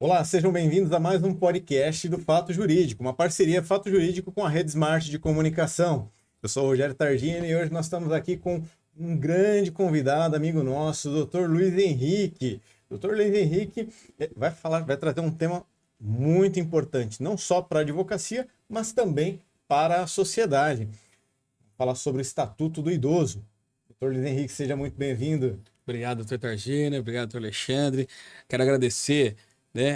Olá, sejam bem-vindos a mais um podcast do Fato Jurídico, uma parceria Fato Jurídico com a Rede Smart de Comunicação. Eu sou o Rogério Targini e hoje nós estamos aqui com um grande convidado, amigo nosso, o Dr. Luiz Henrique. Dr. Luiz Henrique vai trazer um tema muito importante, não só para a advocacia, mas também para a sociedade. Falar sobre o Estatuto do Idoso. Dr. Luiz Henrique, seja muito bem-vindo. Obrigado, doutor Targina, obrigado, doutor Alexandre. Quero agradecer,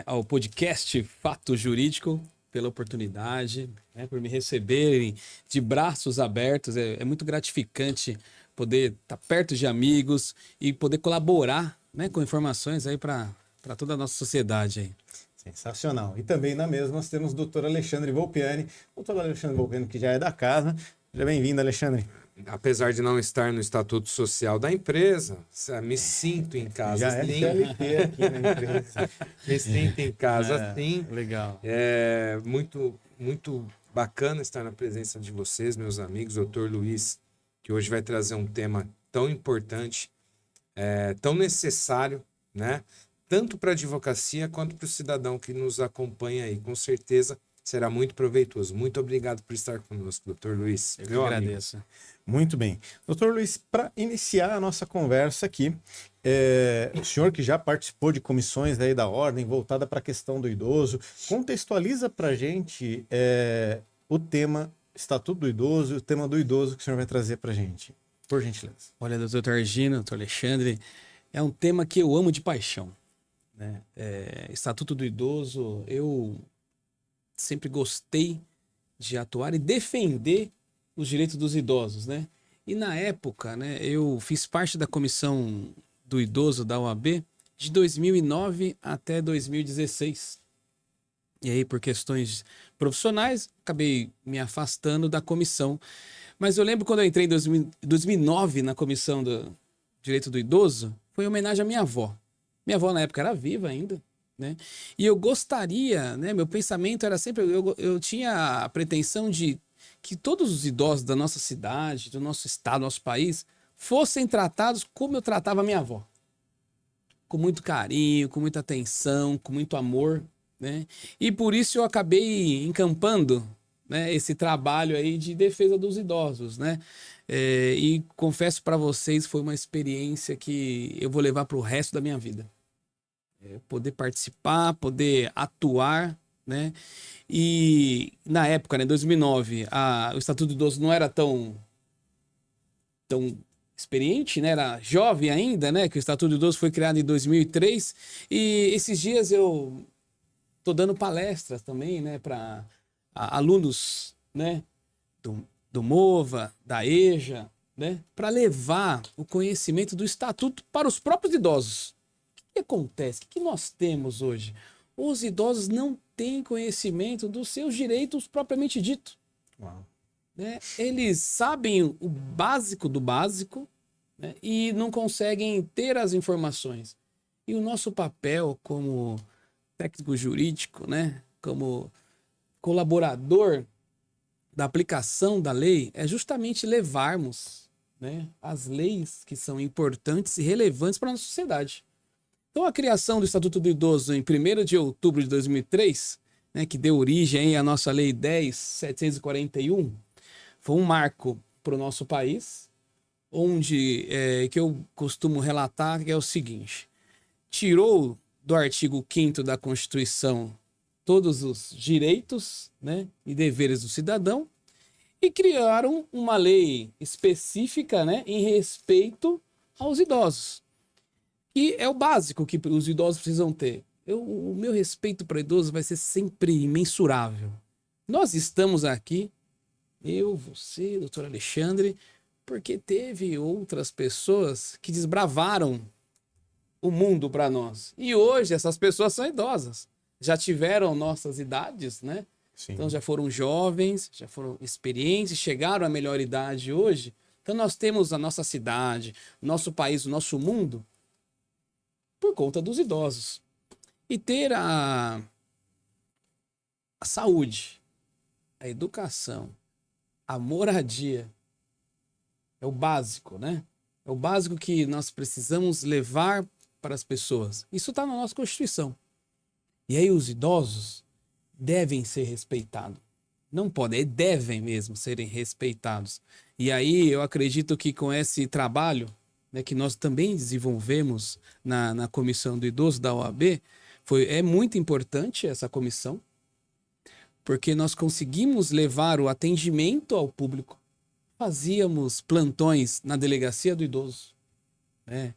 ao podcast Fato Jurídico pela oportunidade, por me receberem de braços abertos. É muito gratificante poder estar perto de amigos e poder colaborar, com informações aí para toda a nossa sociedade aí. Sensacional. E também na mesa nós temos o doutor Alexandre Volpiani. Doutor Alexandre Volpiani, que já é da casa. Seja bem-vindo, Alexandre. Apesar de não estar no estatuto social da empresa, me sinto em casa. Já é CLT aqui na empresa. Me sinto em casa, sim. Legal. É muito bacana estar na presença de vocês, meus amigos. Doutor Luiz, que hoje vai trazer um tema tão importante, tão necessário, né? Tanto para a advocacia quanto para o cidadão que nos acompanha aí. Com certeza será muito proveitoso. Muito obrigado por estar conosco, doutor Luiz. Eu que agradeço. Muito bem. Doutor Luiz, para iniciar a nossa conversa aqui, o senhor que já participou de comissões aí da ordem voltada para a questão do idoso, contextualiza para a gente o tema Estatuto do Idoso e o tema do idoso que o senhor vai trazer para a gente, por gentileza. Olha, doutor Targina, doutor Alexandre, é um tema que eu amo de paixão, né? Estatuto do Idoso, eu sempre gostei de atuar e defender os direitos dos idosos, né? E na época, né, eu fiz parte da comissão do idoso da OAB de 2009 até 2016. E aí, por questões profissionais, acabei me afastando da comissão. Mas eu lembro quando eu entrei em 2009 na comissão do direito do idoso, foi em homenagem à minha avó. Minha avó na época era viva ainda, né? E eu gostaria, né? Meu pensamento era sempre, eu tinha a pretensão de que todos os idosos da nossa cidade, do nosso estado, do nosso país, fossem tratados como eu tratava a minha avó. Com muito carinho, com muita atenção, com muito amor, né? E por isso eu acabei encampando, né, esse trabalho aí de defesa dos idosos, né? E confesso para vocês, foi uma experiência que eu vou levar para o resto da minha vida. Poder participar, poder atuar, né? E na época, né, 2009, o Estatuto do Idoso não era tão experiente, né? Era jovem ainda, né? Que o Estatuto do Idoso foi criado em 2003. E esses dias eu tô dando palestras também, né, para alunos, né, do MOVA, da EJA, né, para levar o conhecimento do Estatuto para os próprios idosos. O que acontece? O que nós temos hoje? Os idosos não têm conhecimento dos seus direitos propriamente dito. Uau. Né? Eles sabem o básico do básico, né, e não conseguem ter as informações. E o nosso papel como técnico jurídico, né, como colaborador da aplicação da lei, é justamente levarmos, né, as leis que são importantes e relevantes para a nossa sociedade. Então, a criação do Estatuto do Idoso em 1º de outubro de 2003, né, que deu origem à nossa Lei 10.741, foi um marco para o nosso país, onde que eu costumo relatar que é o seguinte: tirou do artigo 5º da Constituição todos os direitos, né, e deveres do cidadão e criaram uma lei específica, né, em respeito aos idosos. E é o básico que os idosos precisam ter. O meu respeito para idosos vai ser sempre imensurável. Nós estamos aqui, eu, você, doutor Alexandre, porque teve outras pessoas que desbravaram o mundo para nós. E hoje essas pessoas são idosas. Já tiveram nossas idades, né? Sim. Então já foram jovens, já foram experientes, chegaram à melhor idade hoje. Então nós temos a nossa cidade, o nosso país, o nosso mundo por conta dos idosos. E ter a saúde, a educação, a moradia é o básico, né? É o básico que nós precisamos levar para as pessoas. Isso está na nossa Constituição. E aí os idosos devem ser respeitados. Não podem, devem mesmo serem respeitados. E aí eu acredito que com esse trabalho, né, que nós também desenvolvemos na comissão do idoso da OAB, é muito importante essa comissão, porque nós conseguimos levar o atendimento ao público. Fazíamos plantões na delegacia do idoso, né?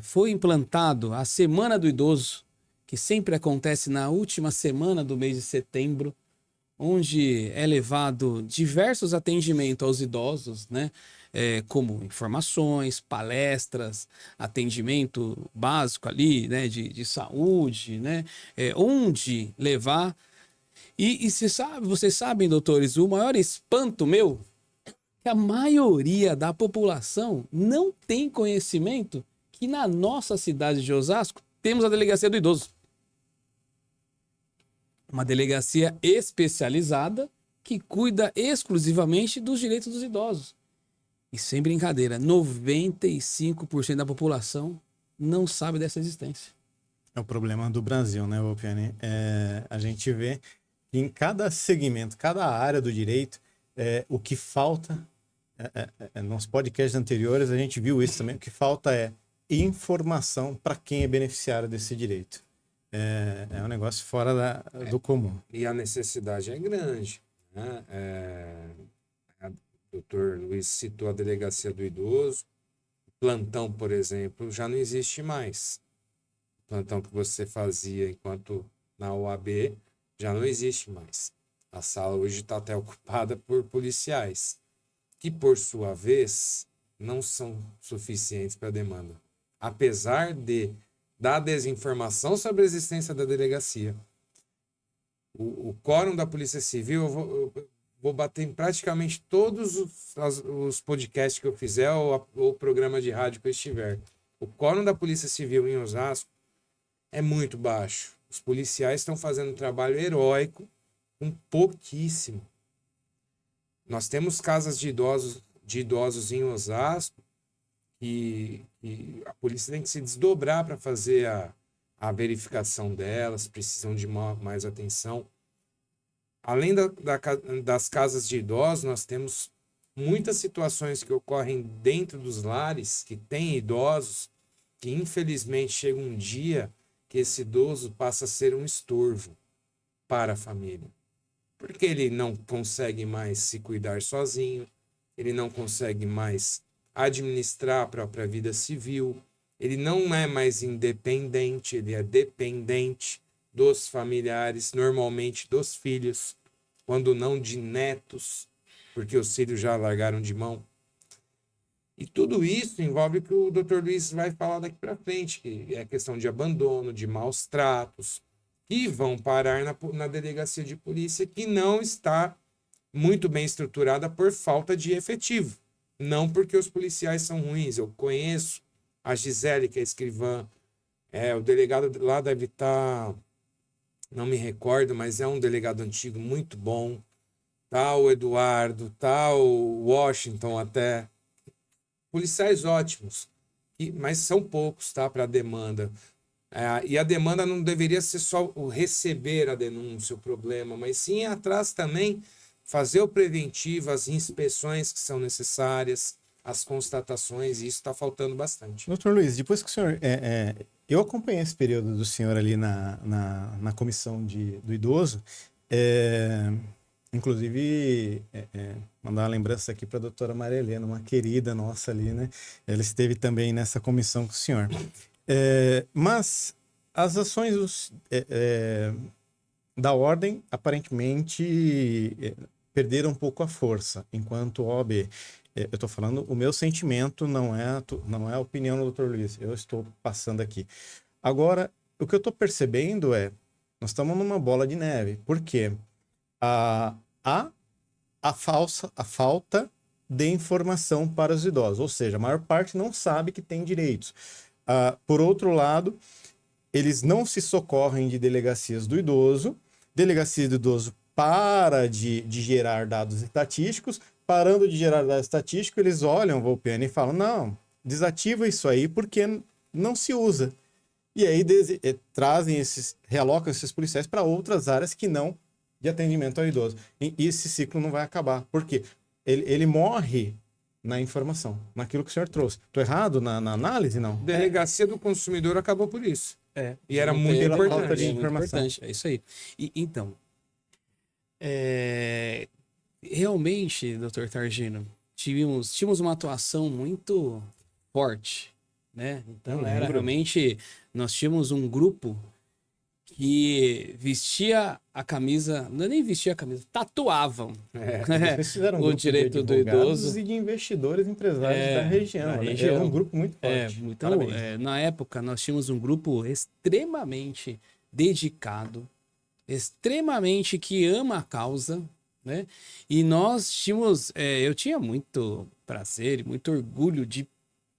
Foi implantado a Semana do Idoso, que sempre acontece na última semana do mês de setembro, onde é levado diversos atendimentos aos idosos, né? Como informações, palestras, atendimento básico ali, né? de saúde, né? Onde levar. E vocês sabem, doutores, o maior espanto meu é que a maioria da população não tem conhecimento que na nossa cidade de Osasco temos a Delegacia do Idoso. Uma delegacia especializada que cuida exclusivamente dos direitos dos idosos. E sem brincadeira, 95% da população não sabe dessa existência. É o problema do Brasil, né, Wolpiane? A gente vê que em cada segmento, cada área do direito, o que falta, nos podcasts anteriores a gente viu isso também, o que falta é informação para quem é beneficiário desse direito. É um negócio fora do comum. E a necessidade é grande, né? O doutor Luiz citou a delegacia do idoso. O plantão, por exemplo, já não existe mais. O plantão que você fazia enquanto na OAB já não existe mais. A sala hoje está até ocupada por policiais, que, por sua vez, não são suficientes para a demanda. Apesar da desinformação sobre a existência da delegacia. O quórum da Polícia Civil, eu vou bater em praticamente todos os podcasts que eu fizer ou programa de rádio que eu estiver. O quórum da Polícia Civil em Osasco é muito baixo. Os policiais estão fazendo um trabalho heróico com pouquíssimo. Nós temos casas de idosos em Osasco e a polícia tem que se desdobrar para fazer a verificação delas, precisam de mais atenção. Além das casas de idosos, nós temos muitas situações que ocorrem dentro dos lares, que tem idosos, que infelizmente chega um dia que esse idoso passa a ser um estorvo para a família. Porque ele não consegue mais se cuidar sozinho, ele não consegue mais administrar a própria vida civil, ele não é mais independente, ele é dependente dos familiares, normalmente dos filhos, quando não de netos, porque os filhos já largaram de mão. E tudo isso envolve o que o Dr. Luiz vai falar daqui para frente, que é questão de abandono, de maus tratos, que vão parar na delegacia de polícia, que não está muito bem estruturada por falta de efetivo. Não porque os policiais são ruins. Eu conheço a Gisele, que é escrivã. O delegado lá deve estar... Não me recordo, mas é um delegado antigo muito bom. Tá o Eduardo, tá o Washington até. Policiais ótimos. Mas são poucos, tá? Para a demanda. E a demanda não deveria ser só o receber a denúncia, o problema, mas sim atrás também fazer o preventivo, as inspeções que são necessárias, as constatações, e isso está faltando bastante. Doutor Luiz, depois que o senhor... eu acompanhei esse período do senhor ali na comissão do idoso, inclusive mandar uma lembrança aqui para a doutora Maria Helena, uma querida nossa ali, né? Ela esteve também nessa comissão com o senhor. Mas as ações da ordem, aparentemente... perderam um pouco a força, enquanto OAB. Eu estou falando, o meu sentimento não é a opinião do Dr. Luiz, eu estou passando aqui. Agora, o que eu estou percebendo nós estamos numa bola de neve, porque a falta de informação para os idosos, ou seja, a maior parte não sabe que tem direitos. Por outro lado, eles não se socorrem de delegacias do idoso para de gerar dados estatísticos, parando de gerar dados estatísticos, eles olham o Wolpiane e falam, não, desativa isso aí porque não se usa. E aí realocam esses policiais para outras áreas que não de atendimento ao idoso. E esse ciclo não vai acabar. Por quê? Ele morre na informação, naquilo que o senhor trouxe. Estou errado na análise, não? Delegacia do consumidor acabou por isso. E era Não muito teve importante. falta de informação. importante. É isso aí. E, então, realmente, doutor Targino, tínhamos uma atuação muito forte, né? Então, Eu lembro. realmente, nós tínhamos um grupo que vestia a camisa, não é nem vestia a camisa, tatuavam Vocês fizeram um o grupo direito de do advogados idoso. e de investidores empresários da região. da Né? região. É um grupo muito forte. Então, Parabéns. na época, nós tínhamos um grupo extremamente dedicado, extremamente que ama a causa, né? E nós tínhamos, eu tinha muito prazer e muito orgulho de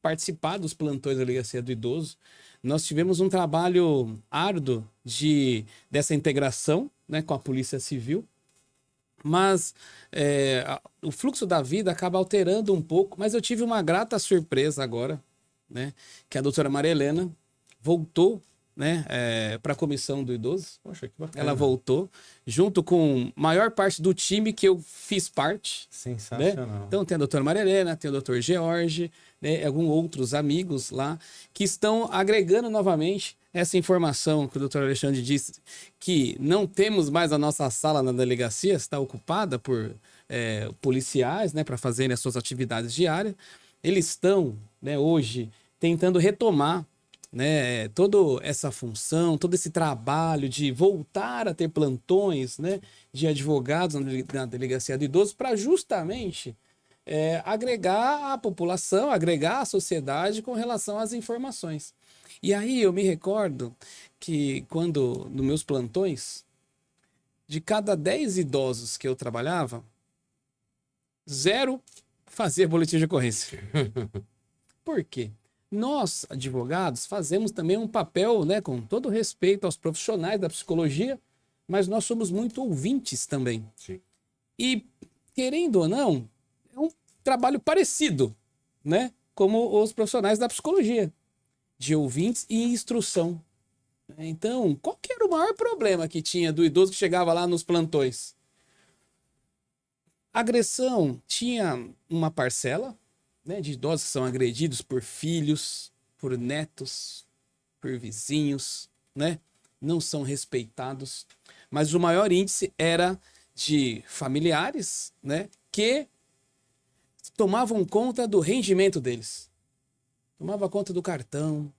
participar dos plantões da Delegacia do Idoso. Nós tivemos um trabalho árduo dessa integração, né, com a Polícia Civil, mas o fluxo da vida acaba alterando um pouco. Mas eu tive uma grata surpresa agora, né, que a doutora Maria Helena voltou, né, para a Comissão do Idoso. Poxa, que bacana. Ela voltou, junto com a maior parte do time que eu fiz parte. Sensacional. Então tem a doutora Maria Helena, tem o doutor George, né, alguns outros amigos lá, que estão agregando novamente essa informação que o doutor Alexandre disse, que não temos mais a nossa sala na delegacia, está ocupada por policiais, né, para fazerem as suas atividades diárias. Eles estão, né, hoje tentando retomar, né, toda essa função, todo esse trabalho de voltar a ter plantões, né, de advogados na Delegacia do Idoso para justamente agregar a população, agregar a sociedade com relação às informações. E aí eu me recordo que quando, nos meus plantões, de cada 10 idosos que eu trabalhava, 0 fazia boletim de ocorrência. Por quê? Nós, advogados, fazemos também um papel, né, com todo respeito aos profissionais da psicologia, mas nós somos muito ouvintes também. Sim. E, querendo ou não, é um trabalho parecido, né, como os profissionais da psicologia, de ouvintes e instrução. Então, qual que era o maior problema que tinha do idoso que chegava lá nos plantões? Agressão tinha uma parcela, né, de idosos que são agredidos por filhos, por netos, por vizinhos, né? Não são respeitados. Mas o maior índice era de familiares, né, que tomavam conta do rendimento deles. Tomava conta do cartão,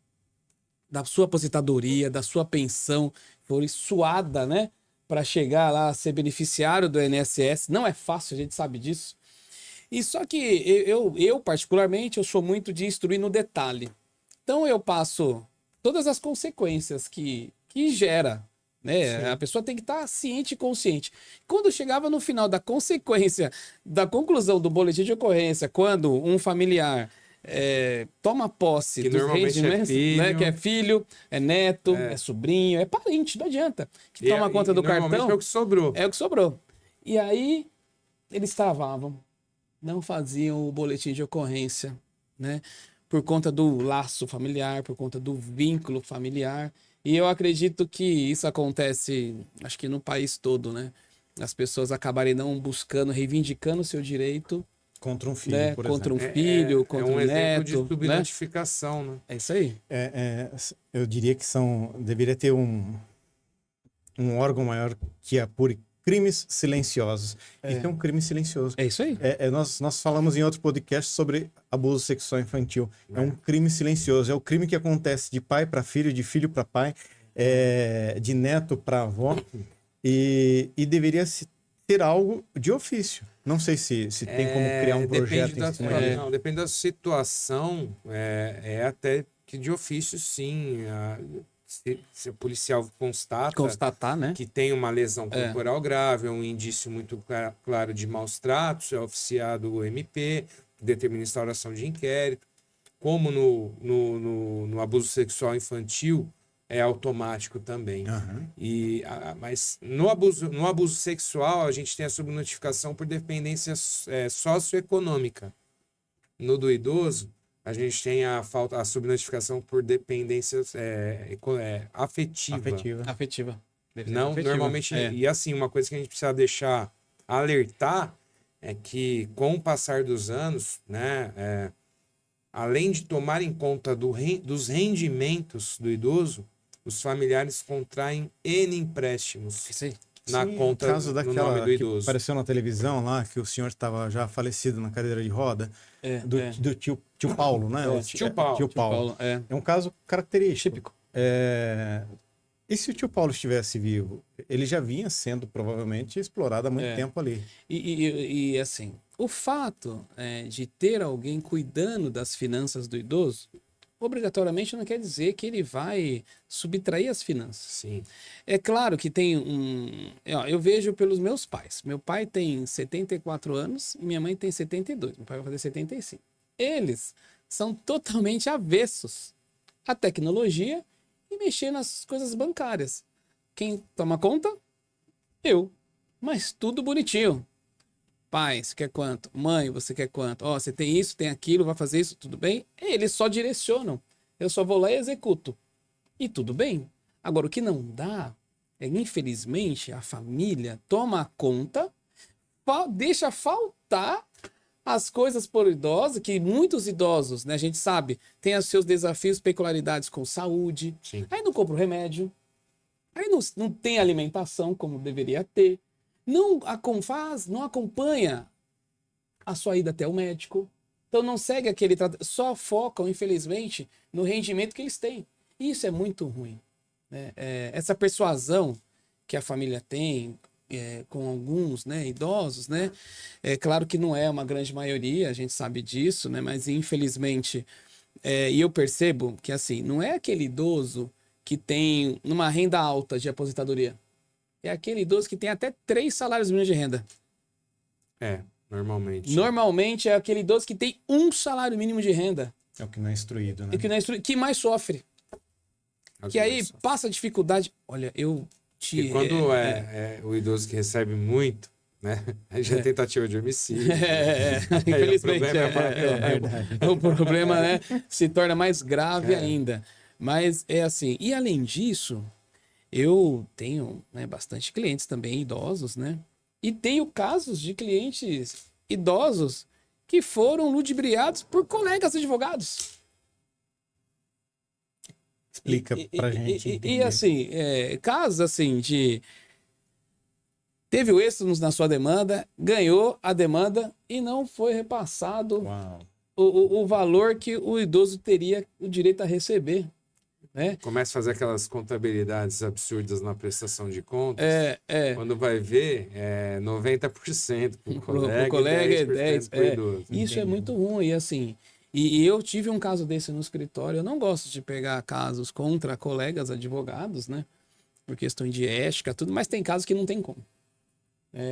da sua aposentadoria, da sua pensão, foi suada, né, para chegar lá a ser beneficiário do INSS. Não é fácil, a gente sabe disso. E só que eu particularmente, eu sou muito de instruir no detalhe. Então eu passo todas as consequências que gera, né? Sim. A pessoa tem que estar ciente e consciente. Quando chegava no final da consequência, da conclusão do boletim de ocorrência, quando um familiar toma posse Que dos normalmente é rendimentos, filho. né? Que é filho, é neto, é sobrinho, é parente, não adianta. Que toma conta do normalmente cartão, é o que sobrou. é o que sobrou. E aí eles travavam, não faziam o boletim de ocorrência, né? Por conta do laço familiar, por conta do vínculo familiar. E eu acredito que isso acontece, acho que no país todo, né? As pessoas acabarem não buscando, reivindicando o seu direito, Contra um filho, né? por Contra exemplo. um filho, contra um um exemplo neto, de né? subnotificação, né? É isso aí. Eu diria que deveria ter um órgão maior que apure crimes silenciosos. Isso é um crime silencioso. É isso aí. Nós falamos em outro podcast sobre abuso sexual infantil. É um crime silencioso. É o crime que acontece de pai para filho, de filho para pai, de neto para avó. E deveria ter algo de ofício. Não sei se tem como criar um projeto em cima disso. Não, depende da situação. Até que de ofício, sim. Se o policial Constatar, né? que tem uma lesão corporal grave, é um indício muito claro de maus tratos, é oficiado o MP, determina a instauração de inquérito. Como no abuso sexual infantil, é automático também. Aham. Mas no abuso sexual, a gente tem a subnotificação por dependência socioeconômica. No do idoso, a gente tem a subnotificação por dependência afetiva. Afetiva. Não, Afetiva. normalmente, e assim, uma coisa que a gente precisa deixar alertar é que com o passar dos anos, né, além de tomar em conta dos rendimentos do idoso, os familiares contraem N empréstimos Isso aí. na Sim, conta o caso no daquela nome do que idoso. apareceu na televisão lá, que o senhor estava já falecido na cadeira de roda, do tio Paulo, né? Tio Paulo. Tio Paulo. É um caso característico. Típico. E se o tio Paulo estivesse vivo? Ele já vinha sendo provavelmente explorado há muito tempo ali. E assim, o fato de ter alguém cuidando das finanças do idoso, obrigatoriamente não quer dizer que ele vai subtrair as finanças. Sim. É claro que tem eu vejo pelos meus pais. Meu pai tem 74 anos e minha mãe tem 72. Meu pai vai fazer 75. Eles são totalmente avessos à tecnologia e mexer nas coisas bancárias. Quem toma conta? Eu. Mas tudo bonitinho. Pai, você quer quanto? Mãe, você quer quanto? Ó, você tem isso, tem aquilo, vai fazer isso, tudo bem? Eles só direcionam. Eu só vou lá e executo. E tudo bem. Agora, o que não dá é, infelizmente, a família toma conta, deixa faltar as coisas por idosos, que muitos idosos, né, a gente sabe, tem os seus desafios, peculiaridades com saúde. Sim. Aí não compra o remédio. Aí não tem alimentação como deveria ter. Não acompanha a sua ida até o médico. Então não segue aquele tratamento. Só focam, infelizmente, no rendimento que eles têm. E isso é muito ruim. Né? Essa persuasão que a família tem com alguns, né, idosos, né? É claro que não é uma grande maioria, a gente sabe disso, né? Mas infelizmente, e eu percebo que assim, não é aquele idoso que tem uma renda alta de aposentadoria. É aquele idoso que tem até 3 salários mínimos de renda. Normalmente. Normalmente é aquele idoso que tem 1 salário mínimo de renda. É o que não é instruído, né? E que, não é que mais sofre. Que aí passa dificuldade. Olha, E quando o idoso que recebe muito, né? Aí já é tentativa de homicídio. Infelizmente. O O problema, né, se torna mais grave ainda. Mas é assim. E além disso, eu tenho, né, bastante clientes também idosos, né? E tenho casos de clientes idosos que foram ludibriados por colegas advogados. Explica pra gente entender. E assim, casos assim de... Teve o êxito na sua demanda, ganhou a demanda e não foi repassado o valor que o idoso teria o direito a receber. Né? Começa a fazer aquelas contabilidades absurdas na prestação de contas. Quando vai ver, 90% pro colega e 10% pro idoso. Isso é muito ruim, e assim... E eu tive um caso desse no escritório. Eu não gosto de pegar casos contra colegas advogados, né? Por questão de ética, tudo, mas tem casos que não tem como.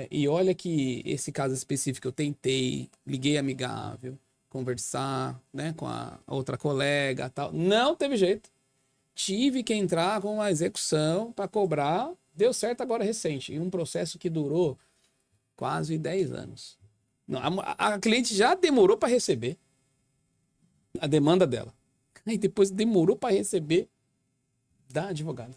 E olha que esse caso específico eu tentei, liguei amigável, conversar, né, com a outra colega, tal. Não teve jeito. Tive que entrar com uma execução para cobrar. Deu certo agora recente. E um processo que durou quase 10 anos. Não, a cliente já demorou para receber a demanda dela. E depois demorou para receber da advogada.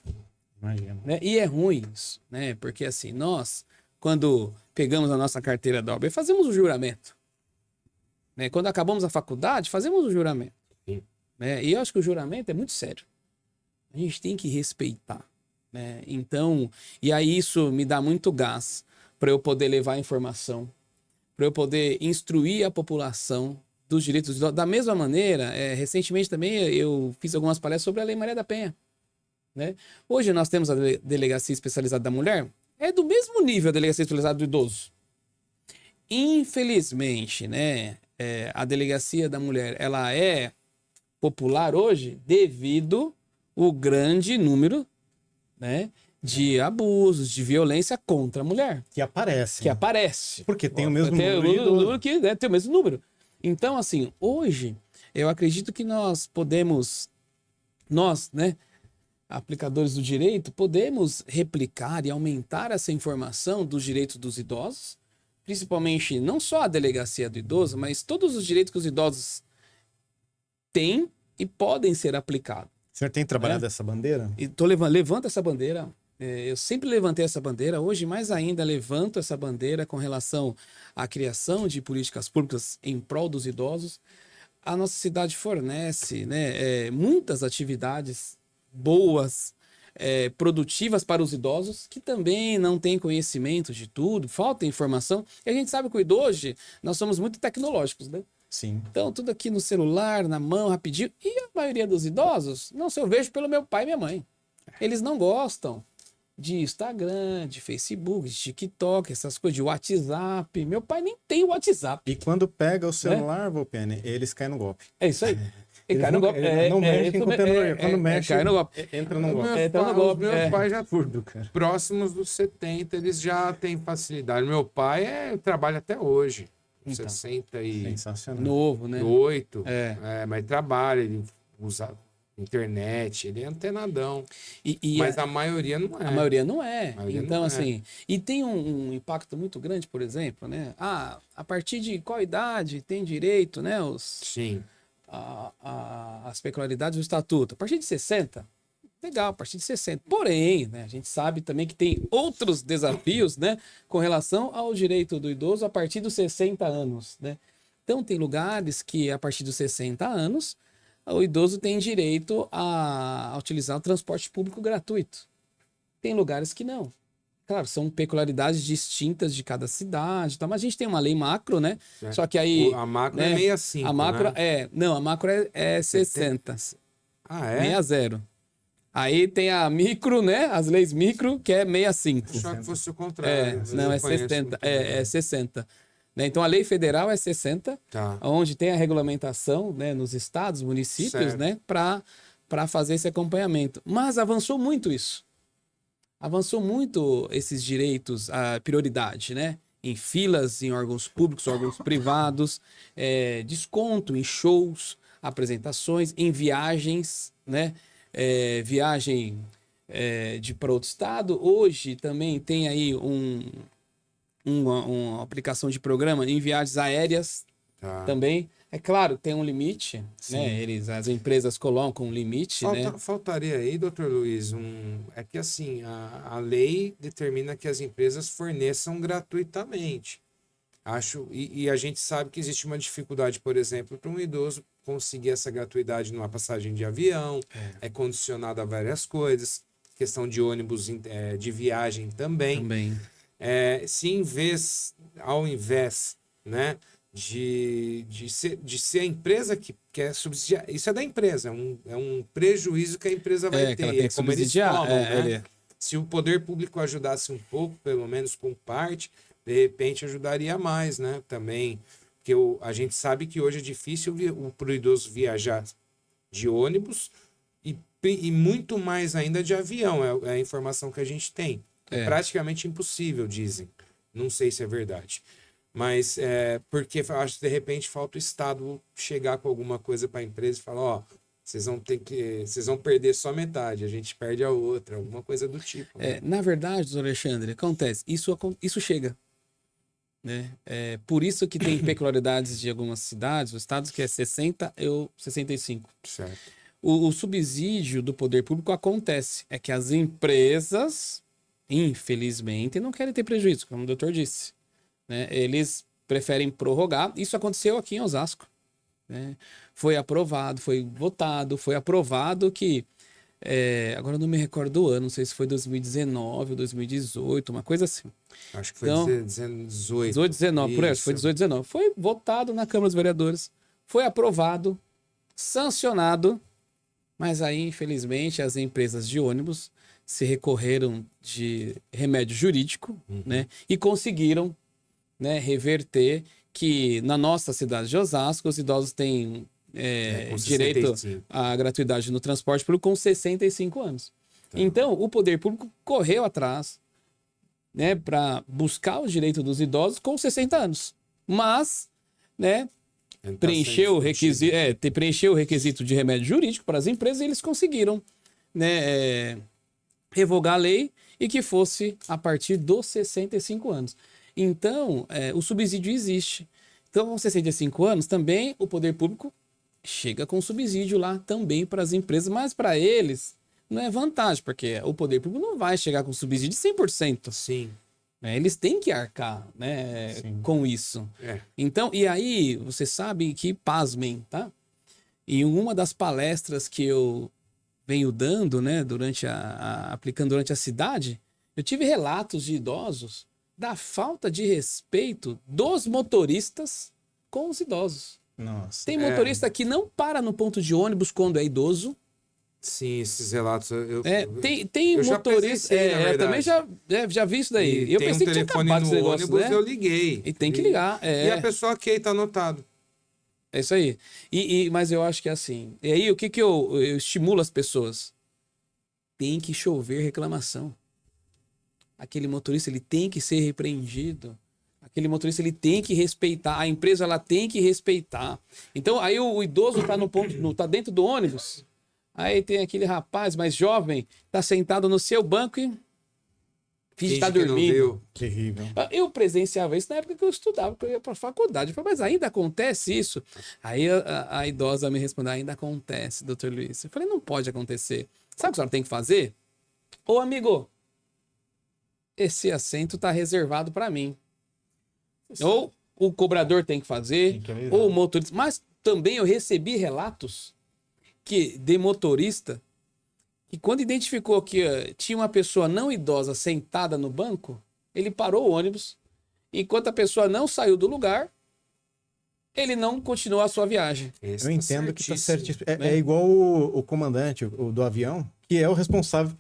Imagina. Né? E é ruim isso, né? Porque assim, nós, quando pegamos a nossa carteira da OAB, fazemos o juramento. Né? Quando acabamos a faculdade, fazemos o juramento. Sim. Né? E eu acho que o juramento é muito sério. A gente tem que respeitar. Né? Então, e aí isso me dá muito gás para eu poder levar informação, para eu poder instruir a população dos direitos. Da mesma maneira, recentemente também eu fiz algumas palestras sobre a Lei Maria da Penha. Né? Hoje nós temos a Delegacia Especializada da Mulher, é do mesmo nível a Delegacia Especializada do Idoso. Infelizmente, né, a Delegacia da Mulher ela é popular hoje devido ao grande número, né, de abusos, de violência contra a mulher. Que aparece. Que aparece. Porque tem o mesmo número. Tem o mesmo número. Então, assim, hoje, eu acredito que nós podemos, né, aplicadores do direito, podemos replicar e aumentar essa informação dos direitos dos idosos, principalmente não só a delegacia do idoso, mas todos os direitos que os idosos têm e podem ser aplicados. O senhor tem trabalhado essa bandeira? E levanto essa bandeira. Eu sempre levantei essa bandeira, hoje mais ainda levanto essa bandeira com relação à criação de políticas públicas em prol dos idosos. A nossa cidade fornece, né, muitas atividades boas, produtivas para os idosos, que também não têm conhecimento de tudo, falta informação. E a gente sabe que hoje nós somos muito tecnológicos, né? Sim. Então, tudo aqui no celular, na mão, rapidinho. E a maioria dos idosos, não sei, eu vejo pelo meu pai e minha mãe. Eles não gostam de Instagram, de Facebook, de TikTok, essas coisas, de WhatsApp. Meu pai nem tem WhatsApp. E quando pega o celular, Volpiane, eles caem no golpe. É isso aí. E Eles cai no não- golpe. eles não mexem com tecnologia. Quando Mexe, mexe, cai no golpe. entra no golpe. Os meus pais já Absurdo, cara. próximos dos 70, eles já têm facilidade. Meu pai trabalha até hoje. Então. 68, Sensacional. Novo, né? mas trabalha, ele usa internet, ele é antenadão. Mas a maioria não é. A maioria não é. maioria Então, não é. assim, e tem um impacto muito grande, por exemplo, né? A partir de qual idade tem direito, né? Sim. As peculiaridades do estatuto. A partir de 60, legal, a partir de 60. Porém, né, a gente sabe também que tem outros desafios, né, com relação ao direito do idoso a partir dos 60 anos, né? Então, tem lugares que, a partir dos 60 anos, o idoso tem direito a utilizar o transporte público gratuito. Tem lugares que não. Claro, são peculiaridades distintas de cada cidade, tá? Mas a gente tem uma lei macro, né? É. Só que aí... A macro né, é 65, a macro né? Não, a macro é 60. Ah, é? 60. Aí tem a micro, né? As leis micro, que é 65. Achava que fosse o contrário. Não, é Eu conheço 60. muito bem. É 60. Né? Então a lei federal é 60, Tá. onde tem a regulamentação, né, nos estados, municípios, Certo. né, para fazer esse acompanhamento. Mas avançou muito isso. Avançou muito esses direitos, a prioridade, né? Em filas, em órgãos públicos, órgãos privados, desconto em shows, apresentações, em viagens, né? Viagem para outro estado. Hoje também tem aí uma aplicação de programa em viagens aéreas também. É claro, tem um limite, né? As empresas colocam um limite, né? Faltaria aí, doutor Luiz, é que assim, a lei determina que as empresas forneçam gratuitamente. E a gente sabe que existe uma dificuldade, por exemplo, para um idoso conseguir essa gratuidade numa passagem de avião, é condicionado a várias coisas, questão de ônibus de viagem também. Ao invés, né, de ser a empresa que quer subsidiar, isso é da empresa, é um prejuízo que a empresa vai ter, ela tem que como eles subsidiar, tomam, né? Se o poder público ajudasse um pouco, pelo menos com parte, de repente ajudaria mais, né? Também, porque a gente sabe que hoje é difícil para o idoso viajar de ônibus e muito mais ainda de avião, é a informação que a gente tem. É praticamente impossível, dizem. Não sei se é verdade. Mas porque acho que de repente falta o Estado chegar com alguma coisa para a empresa e falar, ó, vocês vão perder só metade, a gente perde a outra, alguma coisa do tipo. Né? Na verdade, doutor Alexandre, acontece, isso chega. Né? Por isso que tem peculiaridades de algumas cidades, os estados que é 60 ou 65. Certo. O subsídio do poder público acontece, é que as empresas, infelizmente, não querem ter prejuízo, como o doutor disse. Né? Eles preferem prorrogar. Isso aconteceu aqui em Osasco. Né? Foi aprovado, foi votado, foi aprovado que... agora eu não me recordo do ano, não sei se foi 2019 ou 2018, uma coisa assim. Acho que foi Então, 18. 19, por aí, foi 18, 19. Foi votado na Câmara dos Vereadores, foi aprovado, sancionado, mas aí, infelizmente, as empresas de ônibus se recorreram de remédio jurídico, né? E conseguiram, né, reverter que na nossa cidade de Osasco os idosos têm direito à gratuidade no transporte público com 65 anos. Tá. Então, o poder público correu atrás, né, para buscar o direito dos idosos com 60 anos. Mas, né, preencheu o requisito de remédio jurídico para as empresas e eles conseguiram, né, revogar a lei e que fosse a partir dos 65 anos. Então, o subsídio existe. Então, com 65 anos, também o poder público chega com subsídio lá também para as empresas, mas para eles não é vantagem, porque o poder público não vai chegar com subsídio de 100%. Sim. Né? Eles têm que arcar, né, com isso. Então, e aí, você sabe que, pasmem, tá? Em uma das palestras que eu venho dando, né, aplicando durante a cidade, eu tive relatos de idosos da falta de respeito dos motoristas com os idosos. Nossa. Tem motorista que não para no ponto de ônibus quando é idoso. Sim, esses relatos. Tem eu já motorista. presenciei, na também já vi isso daí. E Eu tem pensei um que tinha telefone acabado esse no negócio, ônibus, né? eu liguei. E tem que ligar. E a pessoa ok, tá anotado. É isso aí. Mas eu acho que é assim. E aí, o que eu estimulo as pessoas? Tem que chover reclamação. Aquele motorista, ele tem que ser repreendido. Aquele motorista, ele tem que respeitar. A empresa, ela tem que respeitar. Então, aí o idoso tá dentro do ônibus. Aí tem aquele rapaz mais jovem, tá sentado no seu banco e finge estar dormindo. Terrível. Eu presenciava isso na época que eu estudava, que eu ia pra faculdade. Eu falei, mas ainda acontece isso? Aí a idosa me respondeu, ainda acontece, doutor Luiz. Eu falei, não pode acontecer. Sabe o que a senhora tem que fazer? Ô, amigo, esse assento tá reservado para mim. Ou o cobrador tem que fazer, ou o motorista. Mas também eu recebi relatos de motorista que quando identificou que tinha uma pessoa não idosa sentada no banco, ele parou o ônibus, enquanto a pessoa não saiu do lugar, ele não continuou a sua viagem. Eu entendo que tá certíssimo. É igual o comandante do avião, que é o responsável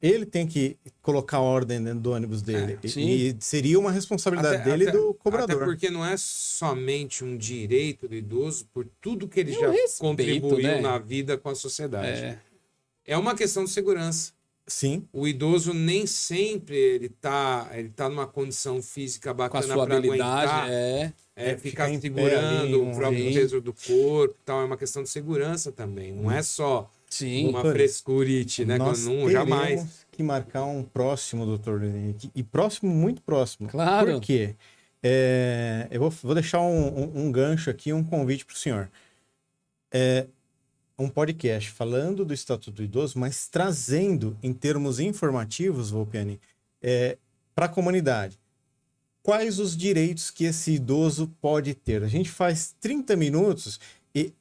ele tem que colocar ordem dentro do ônibus dele. E seria uma responsabilidade dele e do cobrador. Até porque não é somente um direito do idoso por tudo que ele já respeito, contribuiu, né, na vida com a sociedade. É uma questão de segurança. Sim. O idoso nem sempre ele tá numa condição física bacana com a sua para habilidade, aguentar, ficar segurando o próprio peso do corpo, tal, é uma questão de segurança também. Não é só uma frescurite, né? Nós jamais que marcar um próximo, doutor, e próximo, muito próximo. Claro. Por quê? Eu vou deixar um gancho aqui, um convite para o senhor. Um podcast falando do Estatuto do Idoso, mas trazendo em termos informativos, Volpiani, para a comunidade. Quais os direitos que esse idoso pode ter? A gente faz 30 minutos e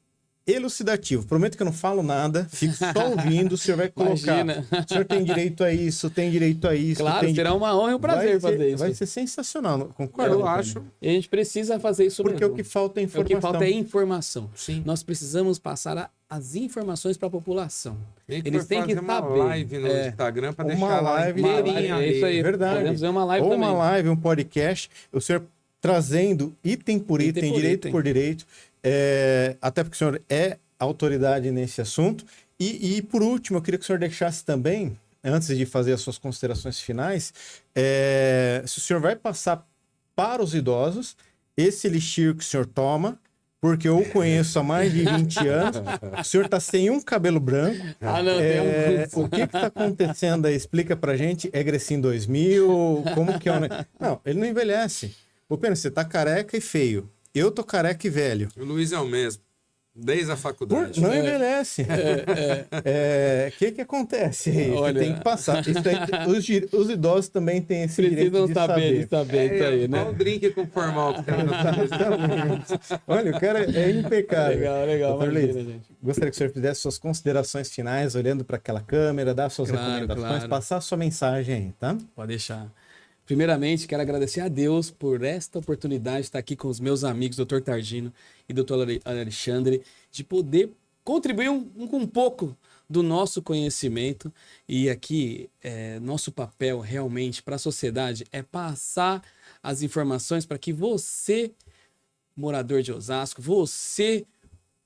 elucidativo. Prometo que eu não falo nada, fico só ouvindo, o senhor vai colocar. Imagina. O senhor tem direito a isso, tem direito a isso. Claro, será uma honra e um prazer fazer isso. Vai ser sensacional, concordo? Eu acho. E a gente precisa fazer isso porque mesmo. o que falta é informação. O que falta é informação. Sim. Nós precisamos passar as informações para a população. Eles têm que fazer uma saber. live no Instagram para Uma deixar live, lá uma inteirinha live, é isso aí. Verdade. Podemos fazer uma live Ou também. uma live, um podcast, o senhor trazendo item por item, direito por direito, até porque o senhor é autoridade nesse assunto. E por último, eu queria que o senhor deixasse também, antes de fazer as suas considerações finais, se o senhor vai passar para os idosos esse elixir que o senhor toma, porque eu o conheço há mais de 20 anos, o senhor está sem um cabelo branco. O que está acontecendo aí? Explica pra gente. É Grecin 2000? Como que é? Não, ele não envelhece. Ô, Pena, você tá careca e feio. Eu tô careca e velho. O Luiz é o mesmo. Desde a faculdade. Não envelhece. O que acontece aí? Olha... Você tem que passar. Isso aí, os idosos também têm esse direito de saber isso aí, né? Qual drink com formal que o cara não Olha, o cara é impecável. Legal. Imagina, gostaria que o senhor fizesse suas considerações finais, olhando para aquela câmera, dar suas recomendações, passar a sua mensagem aí, tá? Pode deixar. Primeiramente, quero agradecer a Deus por esta oportunidade de estar aqui com os meus amigos, Dr. Tardino e Dr. Alexandre, de poder contribuir com um pouco do nosso conhecimento. E aqui, nosso papel realmente para a sociedade é passar as informações para que você, morador de Osasco, você,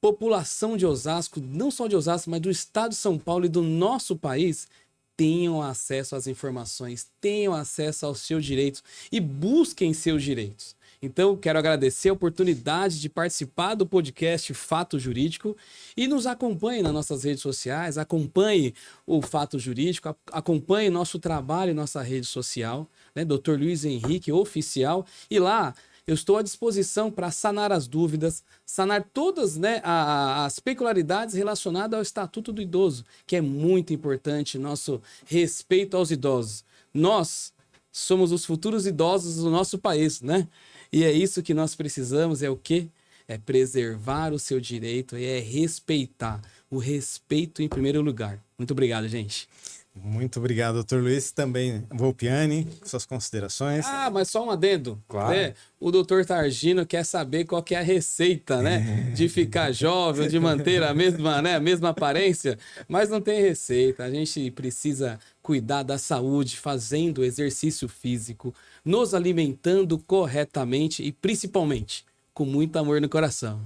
população de Osasco, não só de Osasco, mas do estado de São Paulo e do nosso país, tenham acesso às informações, tenham acesso aos seus direitos e busquem seus direitos. Então, quero agradecer a oportunidade de participar do podcast Fato Jurídico e nos acompanhe nas nossas redes sociais, acompanhe o Fato Jurídico, acompanhe nosso trabalho em nossa rede social, né? Dr. Luiz Henrique Oficial, e lá Eu estou à disposição para sanar as dúvidas, sanar todas, né, as peculiaridades relacionadas ao Estatuto do Idoso, que é muito importante, nosso respeito aos idosos. Nós somos os futuros idosos do nosso país, né? E é isso que nós precisamos, é o quê? É preservar o seu direito e é respeitar. O respeito em primeiro lugar. Muito obrigado, gente. Muito obrigado, doutor Luiz. Também, Volpiani, suas considerações. Ah, mas só um adendo. Claro. Né? O doutor Targino quer saber qual que é a receita, né? De ficar jovem, de manter a mesma, né? A mesma aparência. Mas não tem receita. A gente precisa cuidar da saúde, fazendo exercício físico, nos alimentando corretamente e, principalmente, com muito amor no coração.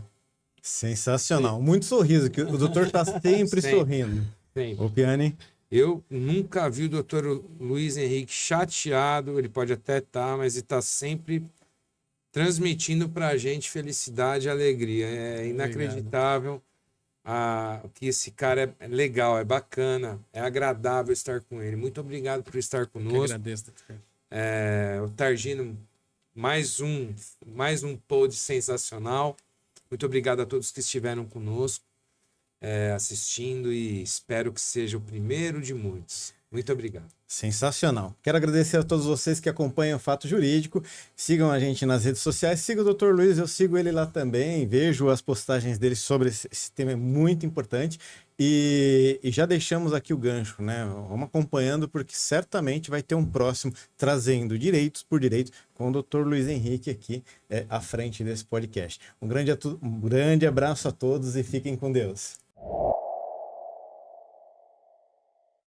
Sensacional. Muito sorriso, que o doutor está sempre sorrindo. Sempre. Volpiani. Eu nunca vi o doutor Luiz Henrique chateado, ele pode até estar, mas ele está sempre transmitindo para a gente felicidade e alegria. É inacreditável que esse cara é legal, é bacana, é agradável estar com ele. Muito obrigado por estar conosco. Eu agradeço, doutor. O Targino, mais um pod sensacional. Muito obrigado a todos que estiveram conosco, assistindo, e espero que seja o primeiro de muitos. Muito obrigado. Sensacional. Quero agradecer a todos vocês que acompanham o Fato Jurídico. Sigam a gente nas redes sociais. Siga o Dr. Luiz, eu sigo ele lá também. Vejo as postagens dele sobre esse tema, é muito importante. E já deixamos aqui o gancho, né? Vamos acompanhando, porque certamente vai ter um próximo trazendo direitos por direito com o Dr. Luiz Henrique aqui à frente desse podcast. Um grande abraço a todos e fiquem com Deus.